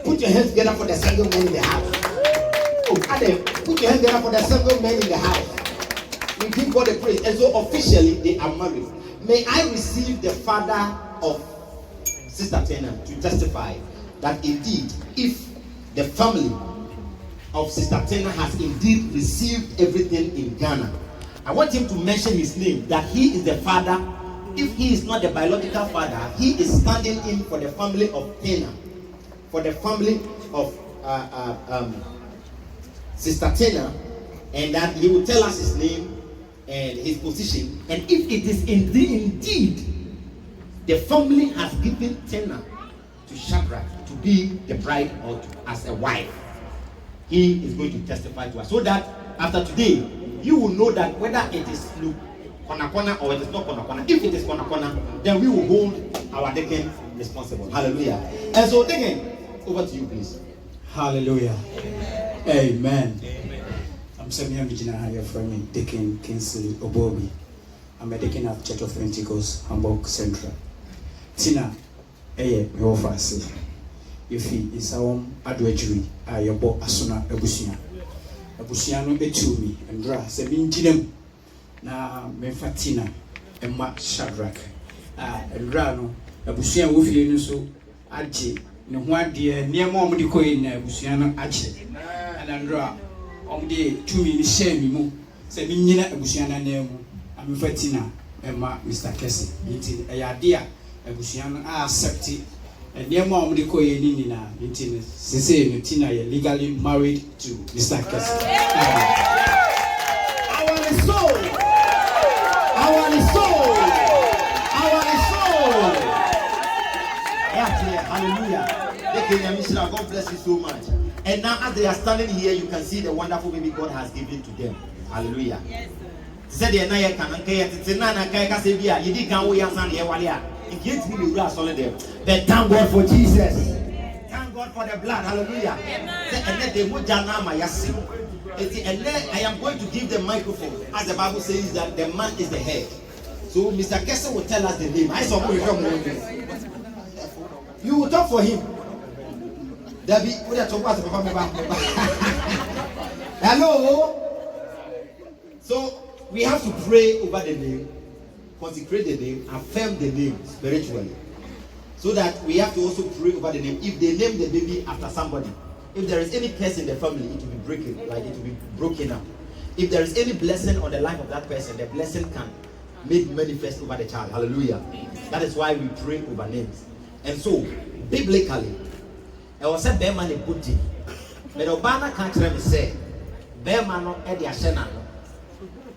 Put your hands together for the single men in the house. Oh, Adam, put your hands together for the single men in the house. We give God the praise. And so officially they are married. May I receive the father of Sister Tena to testify that indeed, if the family of Sister Tena has indeed received everything in Ghana, I want him to mention his name, that he is the father. If he is not the biological father, he is standing in for the family of Tena, for the family of Sister Tena, and that he will tell us his name and his position. And if it is indeed the family has given Tena to Shadrach to be the bride or as a wife, he is going to testify to us, so that after today you will know that whether it is Kona or it is not Kona. If it is Kona, then we will hold our deacon responsible. Hallelujah. And so, deacon, over to you, please. Hallelujah. Amen. I'm Samuel Mijina, your friend, Deacon Kingsley Obobi. I'm a deacon at Church of Pentecost, Hamburg Central. Tina, me offer say, if he is our adultery, I abo asuna ebusia. Ebusia no etumi, Andra, se minjinem na mefatina, Emma Shadrach. Andra no, ebusia wofie no so agye. Ne ho ade niam omde koyi na ebusia no agye. Andra omde tumi ni share mi mu, se minyina ebusia na na mu. Amefatina Emma Mr. Kesse. Yiti eyade a ebusia no accept and niam omde koyi ni ni na yiti sese no Tina ye legally married to Mr. Kesse. Our soul. Hallelujah. God bless you so much. And now as they are standing here, you can see the wonderful baby God has given to them. Hallelujah. Said the Naya can you did can't wait and it gets me the grass on them. But thank God for Jesus. Thank God for the blood. Hallelujah. And then I am going to give the microphone, as the Bible says that the man is the head. So Mr. Kesse will tell us the name. I saw you will talk for him. Debbie, we are talking about. Hello. So we have to pray over the name, consecrate the name, affirm the name spiritually. So that we have to also pray over the name. If they name the baby after somebody, if there is any curse in the family, it will be broken, like it will be broken up. If there is any blessing on the life of that person, the blessing can make manifest over the child. Hallelujah. That is why we pray over names. And so, biblically, I was said Bear man a good thing. But Obama can't let me say Bear man no Eddie Ashena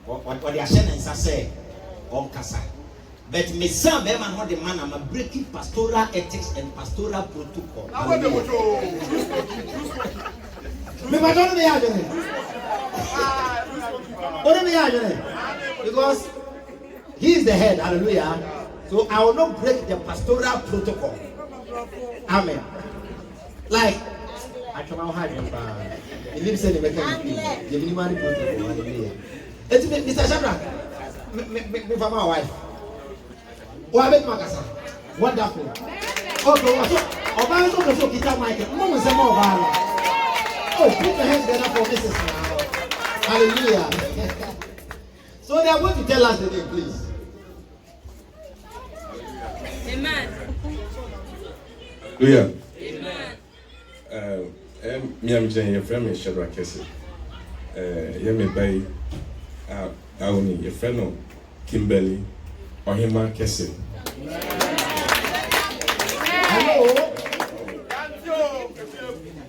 or the Ashena say on Kasa. But me son Bear man not the man, I'm breaking pastoral ethics and pastoral protocol. Because he is the head, hallelujah. So I will not break the pastoral protocol. Amen. Like I come out hard. He lives in the minimum protocol. Hallelujah. It's Mr. Shadrach. Me for my wife. Wabet Makasa. Wonderful. Okay, so Obama is also Kita Michael. No one's more Obama. Oh, put your hands together for Mrs. now. Hallelujah. So they are going to tell us the name, please. Amen. Hallelujah. Amen. Me am Jane, your friend is Shadrach Kesse. Me by Auni, your friend of Kimberly Ohima Kesse. Hello.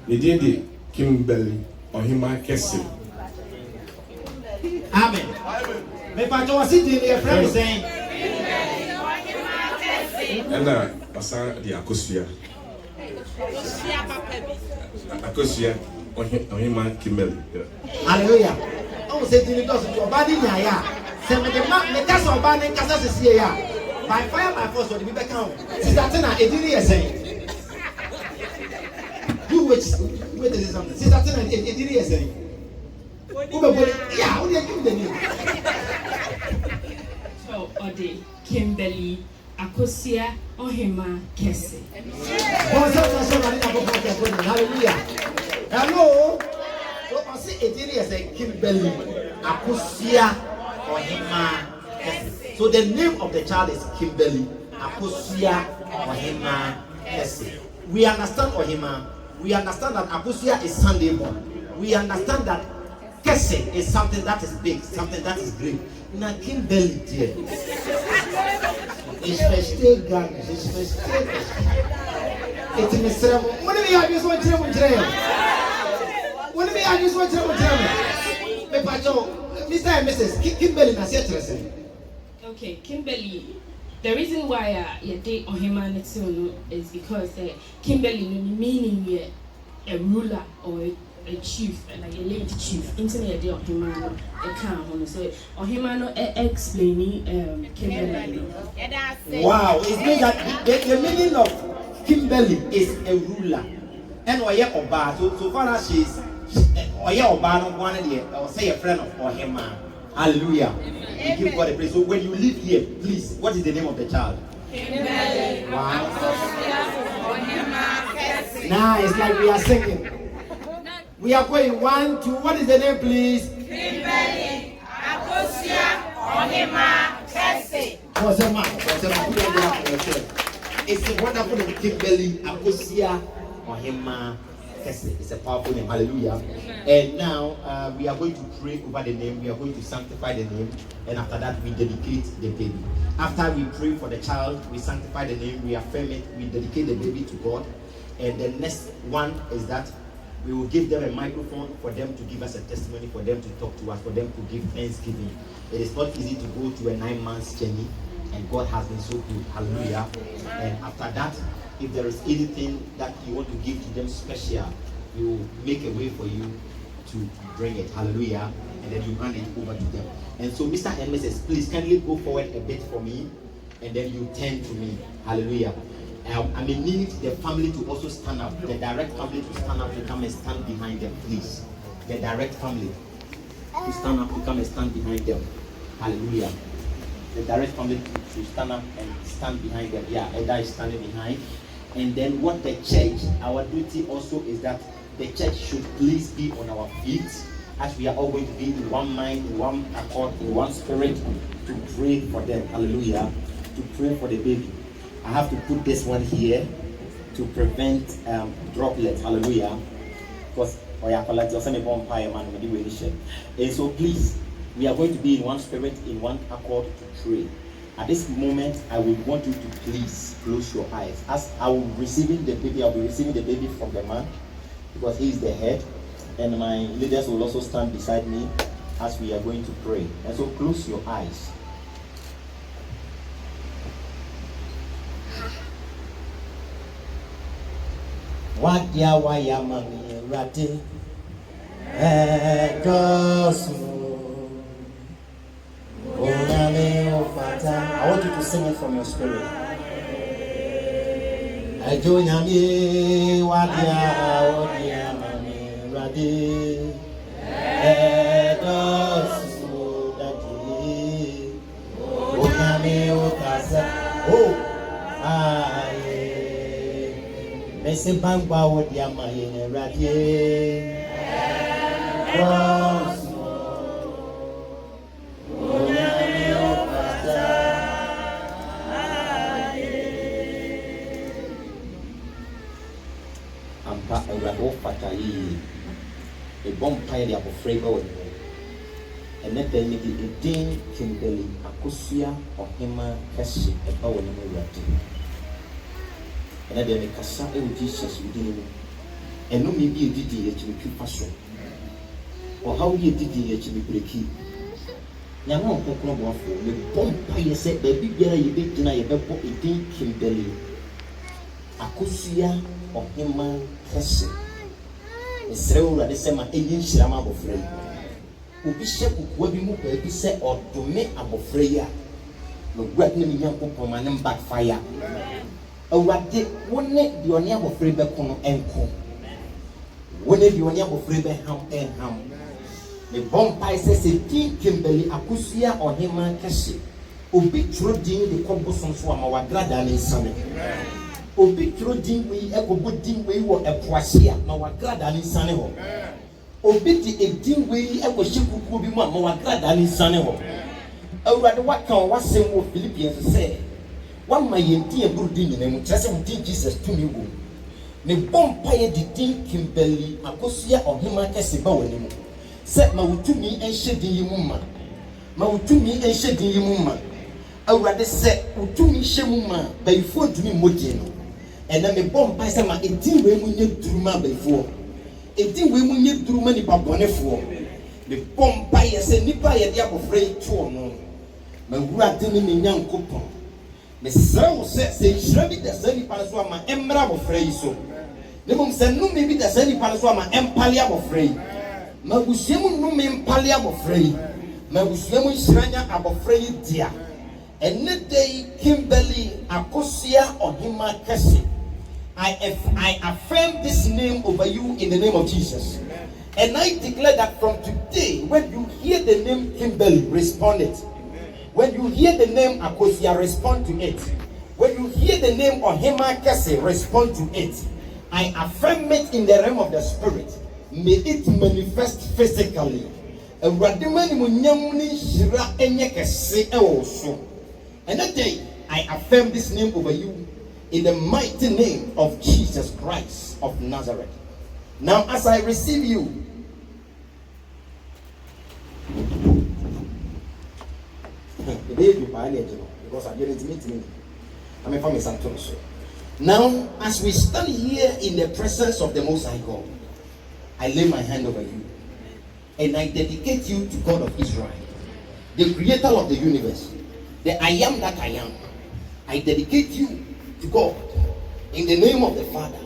You did Kimberly Ohima Kesse. Amen. Me pa to sit in your friend saying. And Pasa the Akosia. Akosia Ohima Kimberly. Hallelujah. Oh, say to the does to Obadi Nyaya. Say me the man, the cast of Obadi Kasa is here. By fire, by force, or the people count. Sister Tena, it didn't say. You wait to say something. Sister Tena, it didn't say. Yeah, only give the name. So, Ode, Kimberly, Akosia, Ohima Kese. Hallelujah. Hello. So I see it is a Kimberly Akusia Ohima Kese. So the name of the child is Kimberly Akusia Ohima Kese. We understand Ohima. We understand that Akusia is Sunday born. We understand that Kese is something that is big, something that is great. Now Kimberly dear. It's first gun, it's first it's in the ceremony. What do we have just one terrible trail? What do we have just one terrible trail? Mr. and Mrs. Kimberly, I said, okay, Kimberly. The reason why you date Ohima is because Kimberly meaning a ruler or a chief, like a late chief. Internet day Ohima a calm. So Ohima explaining Kimberly. Wow, it means that the meaning of Kimberly is a ruler. And Oya Oba, so far as she's Oya Oba, no one or say a friend of Ohima. Hallelujah. We give God a praise. So when you live here, please, what is the name of the child? Kimberly. Wow. Now it's like we are singing. We are going 1, 2. What is the name, please? Kimberly Akusia Ohima Kese. It's a wonderful name, Kimberly Akusia Ohima Kese. It's a powerful name. Hallelujah. And now we are going to pray over the name. We are going to sanctify the name. And after that, we dedicate the baby. After we pray for the child, we sanctify the name, we affirm it, we dedicate the baby to God. And the next one is that we will give them a microphone for them to give us a testimony, for them to talk to us, for them to give thanksgiving. It is not easy to go to a 9-month journey, and God has been so good. Hallelujah. And after that, if there is anything that you want to give to them special, we will make a way for you to bring it. Hallelujah. And then you hand it over to them. And so Mr. and Mrs., please kindly go forward a bit for me, and then you turn to me. Hallelujah. I may need the family to also stand up, the direct family to stand up to come and stand behind them, please. The direct family to stand up to come and stand behind them. Hallelujah. The direct family to stand up and stand behind them. Yeah, Eda is standing behind. And then what the church, our duty also is that the church should please be on our feet, as we are all going to be in one mind, in one accord, in one spirit, to pray for them. Hallelujah. To pray for the baby. I have to put this one here to prevent droplets. Hallelujah. Because and so please, we are going to be in one spirit, in one accord to pray. At this moment, I would want you to please close your eyes. As I will be receiving the baby from the man, because he is the head, and my leaders will also stand beside me as we are going to pray. And so close your eyes. Wadia wayamami rate I want you to sing it from your spirit. Ajonyami wadia wayamami rate Mese bangba wodi amaye ne radie ampa awrado fatayi e bompaye dia bofreba wodi ene den ni din Kimberly Akusia Ohima Kese e ba woni ne radie. And then the Kasa Jesus within him. And no me be a didi to be passion. Or how you did it to be breaky. Now, no, the bomb said, baby, you big dinner, you better put a thing Kimberly Akusia Ohima Kese. The Srew at the same alien Shama of Frey. Who be shep will be moved, baby said, or to make a Freya. No great name young people, my name backfire. Awurade wone di oni abofre be kono enko wone di oni abofre be ham enham me bompai se ti Kimberly Akusia Ohima Kese Obi twerɛ din de kɔ bosom so ama wagrada ne nsane. Obi twerɛ din wei ɛkɔbɔ din wei wɔ ɛpoase a na wagrada ne nsane hɔ. Obi di edin wei ɛkɔhyɛ kukuo bi mu a ma wagrada ne nsane hɔ. Awurade waka wasɛm wɔ Philippians sɛ wama yɛn din eburu din nyinaa mu kyerɛ sɛ wo din Jesus tumi wɔ. Ne bompa yɛ di din Kimberly Akosua Ɔhema kɛse ba wɔ ne mu. Sɛ ma wo tumi ɛnhyɛ din yi mu ma. Ma wo tumi ɛnhyɛ din yi mu ma. Awurade sɛ wo tumi hyɛ mu ma bayifoɔ ntumi mmɔgye no. Ɛna me bompa sɛ ma edin wei mu nyɛ duruma bayifoɔ. Edin wei mu nyɛ duruma nipa bɔnefoɔ. Me bompa yɛ sɛ nipa yɛ de abɔfra yi toɔ no. Ma Awurade ne ne Nyankopɔn. Me srɛ wo sɛ nhyira bi da saa nipa no so ama ɛmmra abɔfra yi so. Ne mmom sɛ nnome bi da saa nipa no so ama ɛmpale abɔfra yi. Ma abusua mu nnome mpale abɔfra yi. Ma abusua mu nhyira nya abɔfra yi dia. Ɛnɛ da yi Kimberly Akosua Ɔhema kɛse. I affirm this name over you in the name of Jesus. And I declare that from today, when you hear the name Kimberly, respond it. When you hear the name Akosua, respond to it. When you hear the name Ɔhema kɛse, respond to it. I affirm it in the realm of the spirit. May it manifest physically. Awurade ma ni mo nyam ni hyira enye kɛse ɛwɔ so. And that day, I affirm this name over you in the mighty name of Jesus Christ of Nazareth. Now, as I receive you, because I didn't meet me. I'm from Santos. Now, as we stand here in the presence of the Most High God, I lay my hand over you and I dedicate you to God of Israel, the creator of the universe, the I am that I am. I dedicate you to God in the name of the Father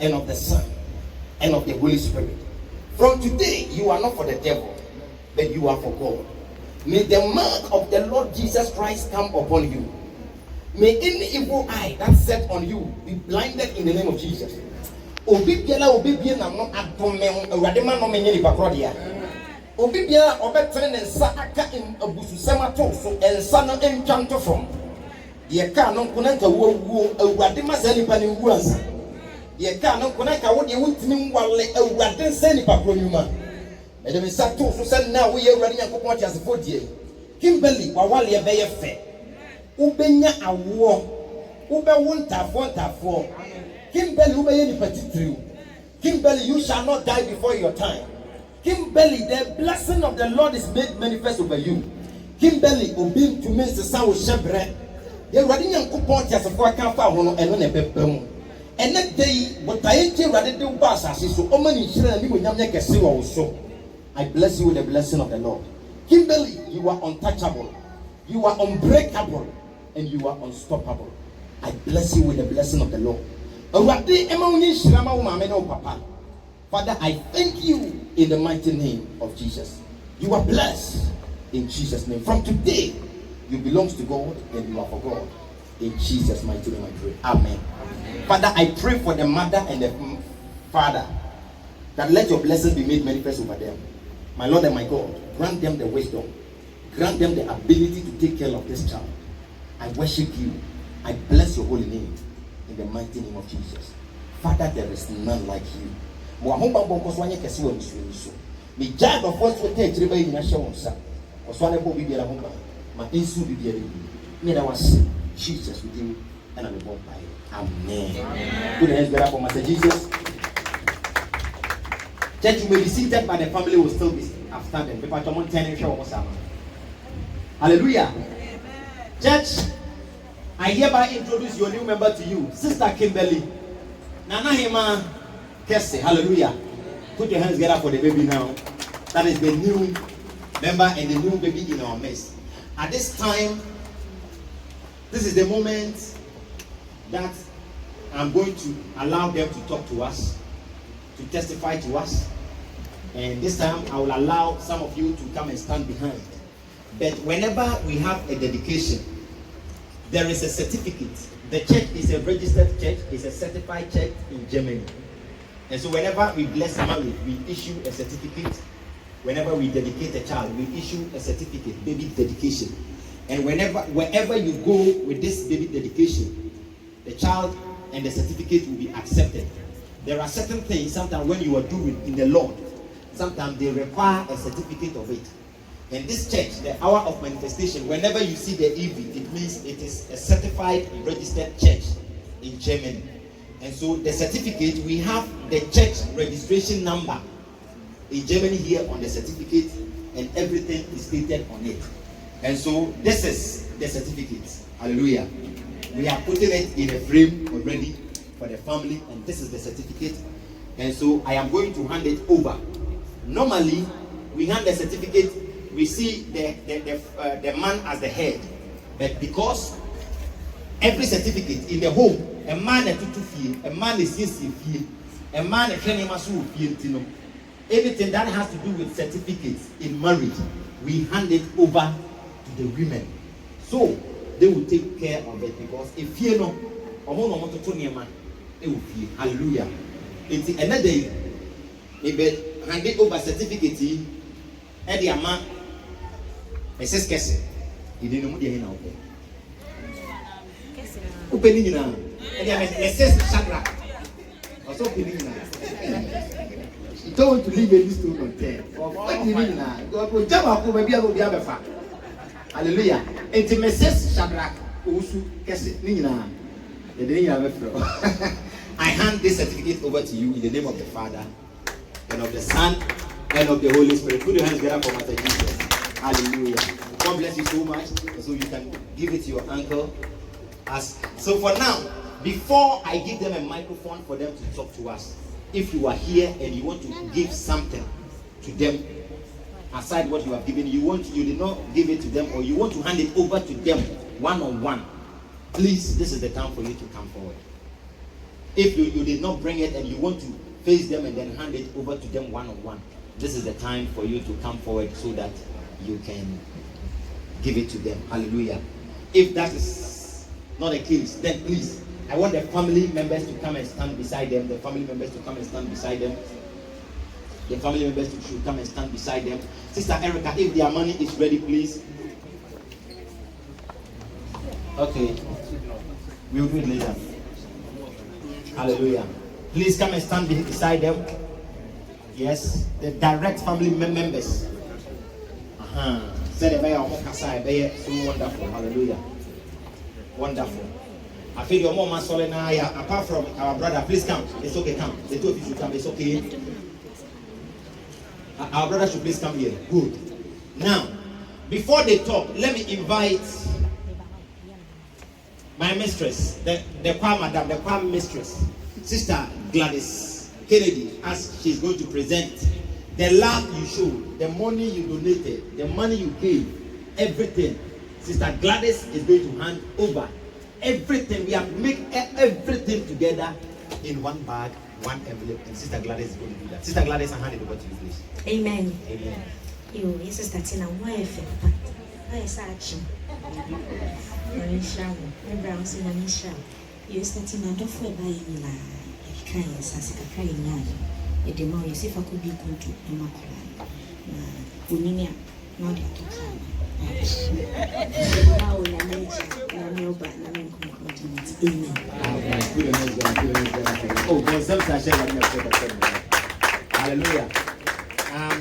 and of the Son and of the Holy Spirit. From today, you are not for the devil, but you are for God. May the mark of the Lord Jesus Christ come upon you. May any evil eye that set on you be blinded in the name of Jesus. Obi biara obi bia na no adome awurade ma no menye nipa krodia. Obi biara obetre ne nsa aka abususem ato so ensa no entwanto from. Ye ka no nkona nka wuo awurade ma sa nipa ne wu ansa. Ye ka no nkona nka wo de wuntini nwale awurade nsa nipa kronuma. Ede me sa to so se na wo ye awurade Nyankopɔn tiasefo die. Kimberly wawale ye beye fe. Ubenya awo. Ube wontafo. Kimberly, Kimberly, you shall not die before your time. Kimberly, the blessing of the Lord is made manifest over you. Kimberly, obeying to me, the sound of shepherd. They're running young coupon just for a camper and on a pepper. And that day, what I ain't rather do bass as so many children will not make a seal also. I bless you with the blessing of the Lord. Kimberly, you are untouchable, you are unbreakable, and you are unstoppable. I bless you with the blessing of the Lord. Father, I thank you in the mighty name of Jesus. You are blessed in Jesus' name. From today, you belong to God and you are for God. In Jesus' mighty name I pray. Amen. Father, I pray for the mother and the father that let your blessings be made manifest over them. My Lord and my God, grant them the wisdom. Grant them the ability to take care of this child. I worship you. I bless your holy name. In the mighty name of Jesus. Father, there is none like you. Me jab of what's what takes river in a show. Was one of Bobby Homa. My insu be there. Me, I was Jesus with you, and I'm born by. Amen. Put hands up for Master Jesus. Church, you may be seated, but the family will still be outstanding. People are 10 and show. Hallelujah. Church, I hereby introduce your new member to you, Sister Kimberly. Nana Hema Kese. Hallelujah. Put your hands together for the baby now. That is the new member and the new baby in our midst. At this time, this is the moment that I'm going to allow them to talk to us, to testify to us. And this time, I will allow some of you to come and stand behind. But whenever we have a dedication, there is a certificate. The church is a registered church, it's a certified church in Germany. And so whenever we bless a marriage, we issue a certificate. Whenever we dedicate a child, we issue a certificate, baby dedication. And wherever you go with this baby dedication, the child and the certificate will be accepted. There are certain things sometimes when you are doing in the Lord, sometimes they require a certificate of it. And this church, the hour of manifestation, whenever you see the EV, it means it is a certified registered church in Germany. And so the certificate, we have the church registration number in Germany here on the certificate, and everything is stated on it. And so this is the certificate. Hallelujah. We are putting it in a frame already for the family, and this is the certificate. And so I am going to hand it over. Normally, we hand the certificate, we see the man as the head. But because every certificate in the home, a man is to feel, a man is feel, a man is feel. Anything that has to do with certificates in marriage, we hand it over to the women. So they will take care of it, because if you know, they will feel. Hallelujah. It's another day. Maybe hand it over certificate. And the man, Mrs. Kessel, he didn't know the end of it. Opening now. And the Mrs. Shadrach also opening now. He don't want to leave any stone unturned. Opening now. Go jump up, maybe I will be able to. Hallelujah. And the Mrs. Shadrach also Kessel. Nina. I hand this certificate over to you in the name of the Father, and of the Son, and of the Holy Spirit. Put your hands together for Master Jesus. Hallelujah. God bless you so much. So you can give it to your uncle. So for now, before I give them a microphone for them to talk to us, if you are here and you want to give something to them, aside what you have given, you did not give it to them, or you want to hand it over to them one-on-one, please, this is the time for you to come forward. If you did not bring it and you want to face them and then hand it over to them one-on-one, this is the time for you to come forward so that you can give it to them. Hallelujah. If that is not the case, then please, I want the family members to come and stand beside them. The family members to come and stand beside them. The family members should come and stand beside them. Sister Erica, if their money is ready, please. Okay. We'll do it later. Hallelujah. Please come and stand beside them. Yes. The direct family members. So wonderful. Hallelujah. Wonderful. I feel your mom is apart from our brother. Please come. It's okay, come. The two of you should come. It's okay. Our brother should please come here. Good. Now, before they talk, let me invite my mistress, the choir madam, the choir mistress, Sister Gladys Kennedy, as she's going to present the love you showed, the money you donated, the money you gave, everything. Sister Gladys is going to hand over everything. We have made everything together in one bag, one envelope, and Sister Gladys is going to do that. Sister Gladys, I hand it over to you, please. Amen. Amen. You, yes, Sister Tina, why is action? Manisha, Brown, Manisha. You starting a door for buying la, a kind, Sassika crying yard. A demo, you see if I could be good to Emma. Uninia, not at all. How will I mention? No, but I mean, amen. Oh, hallelujah.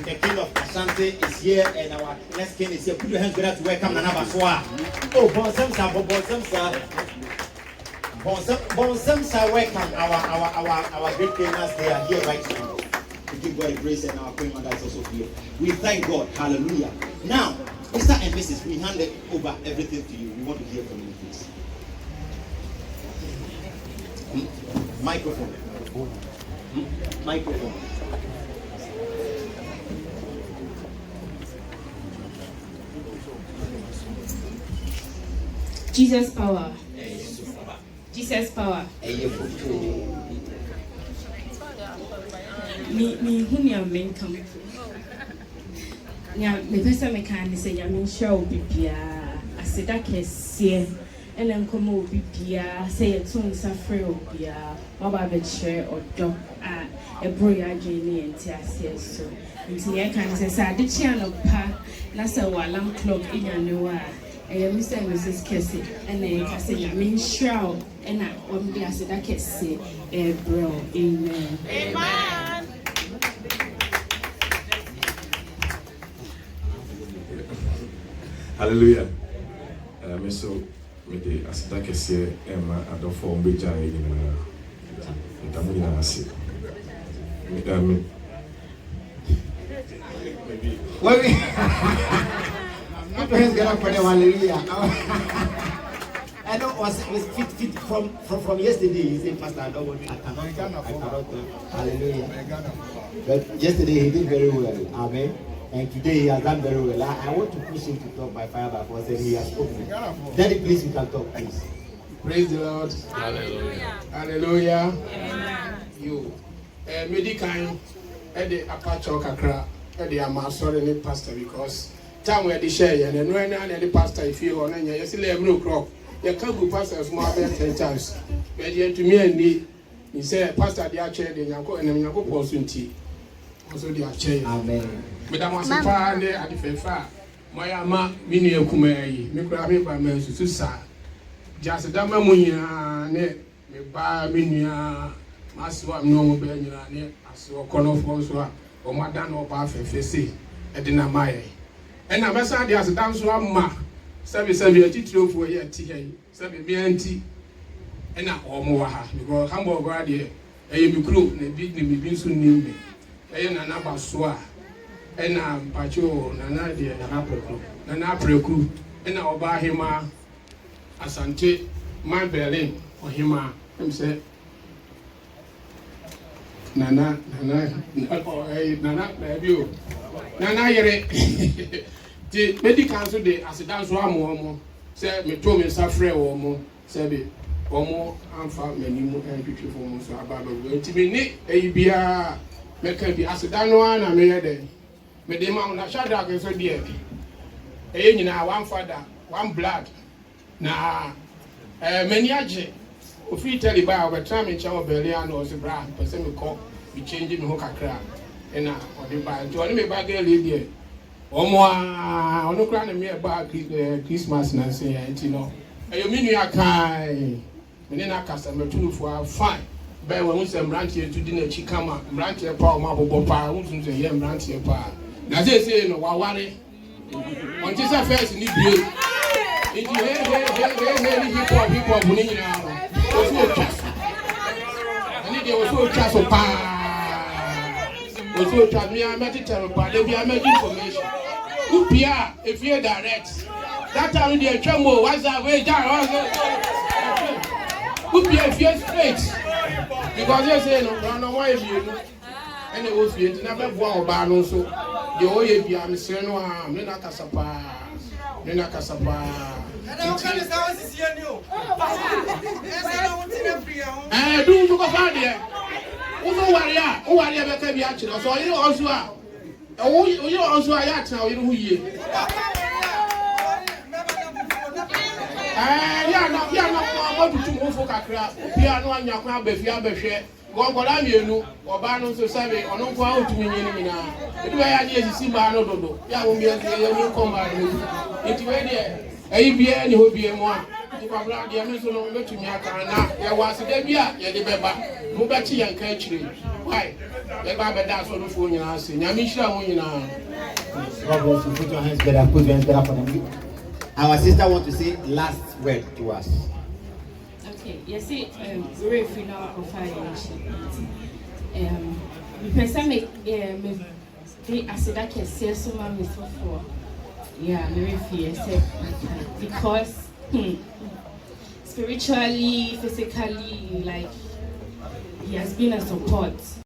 The king of Ashanti is here, and our next king is here. Put your hands together to welcome Nana Baswa. Oh, Bonsemsa, welcome our great kingers. They are here right now. We give God the grace, and our queen mother is also here. We thank God. Hallelujah. Now, Mr. and Mrs., we hand over everything to you. We want to hear from you, please. Microphone. Microphone. Jesus power. Jesus power. Me whom you men come. Now, the person me can say, I mean, show Bibia. I said that case here, and then come over Bibia. Say a tune suffer Bibia. Mama share or dog a broya journey and tears so. Until I can say, I did channel pa. Nasa wa alarm clock in your new Mr. and Mrs. Kessie, and then Cassia, mean shroud, and I on the acid I can say, bro, amen. Amen. Hallelujah. Me so me de asida kese ema adofo mbeja yina ntamu yina ase. Me When we my parents get up for the hallelujah. I know was fit from yesterday. He said, Pastor, I cannot hallelujah. But yesterday he did very well. Amen. And today he has done very well. I want to push him to talk by fire by force, and he has spoken. Daddy, please, you can talk, please. Praise the Lord. Hallelujah. Hallelujah. Amen. You. Medical at the Apache Kakra at the Amasor and the pastor because time where the share and when the pastor if you on and you see 11 o'clock. You can't go pastors more than 10 times. But yet to me and he said, Pastor, the chair, the Yanko and the Yanko Posunti. Also the chair. Amen. But I was a fan there at the Fefa. My ama, Mini Kumei, Mikrabi by Mensusa. Just a dama munia, ne, me ba minia, Maswa no Benya, ne, as your corner for or Madan or Baffy, Edina Maya. And I must say, there's a dance one ma. Sabi a teacher for a tea, Sabi BNT, and now or more because Hamburg Guardia, a crew, and a big name being soon knew me. A Nana Swa, and Pacho, Nana dear, Nana Precu, and our Bahima, Asante, my Berlin, or Hima, and said, Nana, you, Nana, the medical council day as a dance one more, say, me told me suffer or more, say, or more, and found many more beautiful ones about the to be Nick, a beer, make the as a done one, I made a but the man that shut up is so dear. A one father, one blood. Now, many agent, if we tell you about time in Chow Bellian or the brand, but semi call, we changing the hookah crab, and now, or the buy, to only bag a lady. Omo ono kra na me ba Christmas na say you know ayo minu akai me na kasa metu fo fine ba we hu sem branch e tudi na chi kama branch e pa o ma bobo pa hu sun say ye branch e pa na say no wa ware on ti say first ni bie inji he ni hip hop ni nyina o so twa ani de o so twa so pa also try me I met it but they be information. Upia if you direct. That time they tremble what's that way down. Upia if you straight. Because they say no why you and they will feel never go about no so the oye be am say no am na kasapa. Na kasapa. Do to go find there. Who worry about the action? So you also are. You also are at now. You not to move for Kakra. Piano and Yakra Befia Beshe. Go for Amienu or Bano Society or no go out to me. It way I need to see Bano Dodo. Ya won't be a new combat. It's ready. ABN will be a one. If I'm not the Amazon, to me, I can't. There was a debia, Yadibeba, Mubati and Country. Why? The Baba that's on the phone, you know, saying, Yamisha, you know. God bless you. Put your hands together, put your hands together for them. Our sister wants to say last word to us. Okay, you see, we're free now of fire. Person make the acid I can say so much for. Yeah, very fear because spiritually, physically, like he has been a support.